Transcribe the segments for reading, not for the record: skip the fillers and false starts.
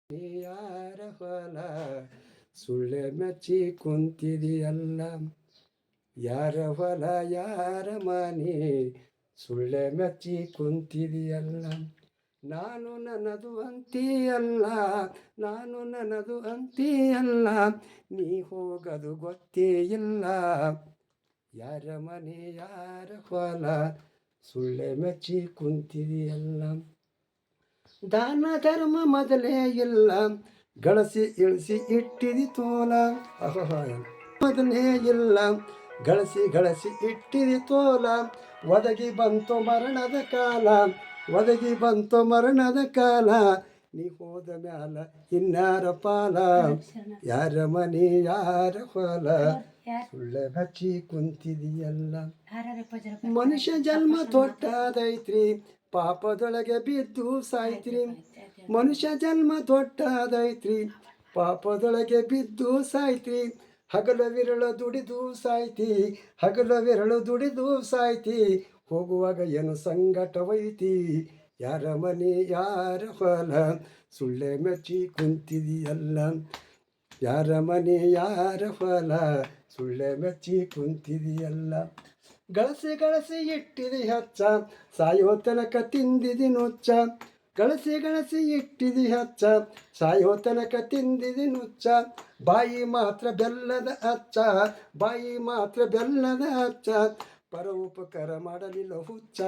ನೀ ಯಾರ ಹೊಲ ಸುಳ್ಳೆ ಮೆಚ್ಚಿ ಕುಂತಿದೆಯಲ್ಲ. ಯಾರ ಹೊಲ ಯಾರ ಮನೆ ಸುಳ್ಳೆ ಮೆಚ್ಚಿ ಕುಂತಿದೆಯಲ್ಲ. ನಾನು ನನ್ನದು ಅಂತೀಯಲ್ಲ, ನಾನು ನನ್ನದು ಅಂತೀಯಲ್ಲ, ನೀ ಹೋಗದು ಗೊತ್ತೇ ಇಲ್ಲ. ಯಾರ ಮನೆ ಯಾರ ಹೊಲ ಸುಳ್ಳೆ ಮೆಚ್ಚಿ ಕುಂತಿದೆಯಲ್ಲ. ದಾನ ಧರ್ಮ ಮೊದಲೇ ಇಲ್ಲ, ಗಳಿಸಿ ಇಳಿಸಿ ಇಟ್ಟಿದಿ ತೋಲ. ಮೊದಲೇ ಇಲ್ಲ, ಗಳಿಸಿ ಇಟ್ಟಿದಿ ತೋಲ. ಒದಗಿ ಬಂತು ಮರಣದ ಕಾಲ, ಒದಗಿ ಬಂತು ಮರಣದ ಕಾಲ. ನೀ ಹೋದ ಮ್ಯಾಲ ಇನ್ಯಾರ ಪಾಲ. ಯಾರ ಮನೆ ಯಾರ ಹೊಲ ಸುಳ್ಳೆ ಹಚ್ಚಿ ಕುಂತಿದೆಯಲ್ಲ. ಮನುಷ್ಯ ಜನ್ಮ ದೊಡ್ಡದೈತ್ರಿ, ಪಾಪದೊಳಗೆ ಬಿದ್ದು ಸಾಯ್ತ್ರಿ. ಮನುಷ್ಯ ಜನ್ಮ ದೊಡ್ಡದೈತ್ರಿ, ಪಾಪದೊಳಗೆ ಬಿದ್ದು ಸಾಯ್ತ್ರಿ. ಹಗಲವಿರಳು ದುಡಿದು ಸಾಯ್ತಿ, ಹಗಲವಿರಳು ದುಡಿದು ಸಾಯ್ತಿ. ಹೋಗುವಾಗ ಏನು ಸಂಗಟವೈತಿ. ಯಾರ ಮನೆ ಯಾರ ಹೊಲ ಸುಳ್ಳೆ ಮೆಚ್ಚಿ ಕುಂತಿದೆಯಲ್ಲ. ಯಾರ ಮನೆ ಯಾರ ಹೊಲ ಸುಳ್ಳೆ ಮೆಚ್ಚಿ ಕುಂತಿದೆಯಲ್ಲ. ಗಳಿಸಿ ಇಟ್ಟಿದಿ ಹಚ್ಚ, ಸಾಯೋ ತನಕ ತಿಂದಿದಿ ನುಚ್ಚ. ಗಳಿಸಿ ಇಟ್ಟಿದಿ ಹಚ್ಚ, ಸಾಯೋ ತನಕ ತಿಂದಿದಿ ನುಚ್ಚ. ಬಾಯಿ ಮಾತ್ರ ಬೆಲ್ಲದ ಅಚ್ಚ, ಬಾಯಿ ಮಾತ್ರ ಬೆಲ್ಲದ ಅಚ್ಚ. ಪರ ಉಪಕಾರ ಮಾಡಲಿಲ್ಲ ಹುಚ್ಚ.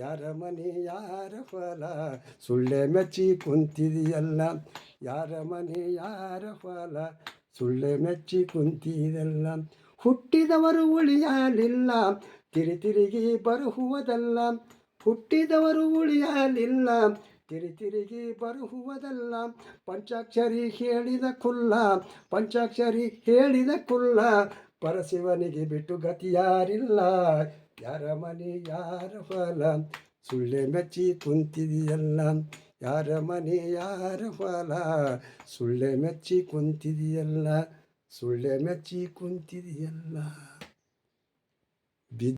ಯಾರ ಮನೆ ಯಾರ ಹೊಲ ಸುಳ್ಳೆ ಮೆಚ್ಚಿ ಕುಂತಿದೆಯಲ್ಲ. ಯಾರ ಮನೆ ಯಾರ ಹೊಲ ಸುಳ್ಳೆ ಮೆಚ್ಚಿ ಕುಂತಿದೆಲ್ಲ. ಹುಟ್ಟಿದವರು ಉಳಿಯಲಿಲ್ಲ, ತಿರುಗಿ ಬರುವುದಲ್ಲ. ಹುಟ್ಟಿದವರು ಉಳಿಯಲಿಲ್ಲ, ತಿರುಗಿ ಬರುವುದಲ್ಲ. ಪಂಚಾಕ್ಷರಿ ಹೇಳಿದ ಕುಲ್ಲ, ಪಂಚಾಕ್ಷರಿ ಹೇಳಿದ ಕುಲ್ಲ. ಪರಶಿವನಿಗೆ ಬಿಟ್ಟು ಗತಿ ಯಾರಿಲ್ಲ. ಯಾರ ಮನೆ ಯಾರ ಹೊಲ ಸುಳ್ಳೆ ಮೆಚ್ಚಿ ಕುಂತಿದೆಯಲ್ಲ. ಯಾರ ಮನೆ ಯಾರ ಹೊಲ ಸುಳ್ಳೆ ಮೆಚ್ಚಿ ಕುಂತಿದೆಯಲ್ಲ. ಸುಳ್ಳೆ ಮೆಚ್ಚಿ ಕುಂತಿದೆಯಲ್ಲ.